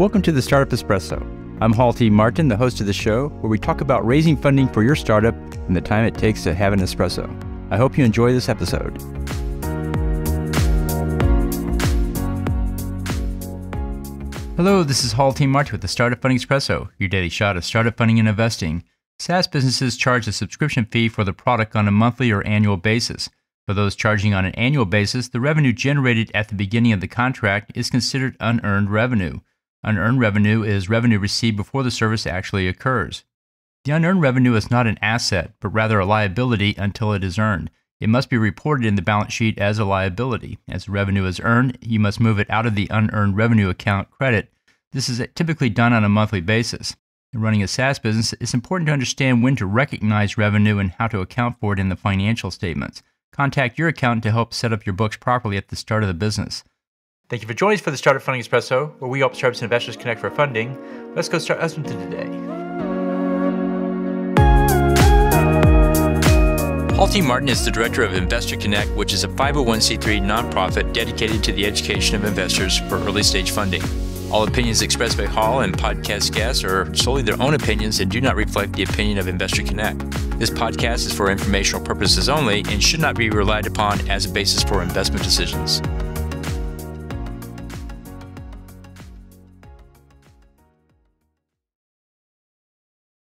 welcome to the Startup Espresso. I'm Hall T. Martin, the host of the show, where we talk about raising funding for your startup and the time it takes to have an espresso. I hope you enjoy this episode. Hello, this is Hall T. Martin with the Startup Funding Espresso, your daily shot of startup funding and investing. SaaS businesses charge a subscription fee for the product on a monthly or annual basis. For those charging on an annual basis, the revenue generated at the beginning of the contract is considered unearned revenue. Unearned revenue is revenue received before the service actually occurs. The unearned revenue is not an asset, but rather a liability until it is earned. It must be reported in the balance sheet as a liability. As the revenue is earned, you must move it out of the unearned revenue account credit. This is typically done on a monthly basis. In running a SaaS business, it's important to understand when to recognize revenue and how to account for it in the financial statements. Contact your accountant to help set up your books properly at the start of the business. Thank you for joining us for the Startup Funding Espresso, where we help startups and investors connect for funding. Let's go start us into today. Hall T. Martin is the director of Investor Connect, which is a 501c3 nonprofit dedicated to the education of investors for early stage funding. All opinions expressed by Hall and podcast guests are solely their own opinions and do not reflect the opinion of Investor Connect. This podcast is for informational purposes only and should not be relied upon as a basis for investment decisions.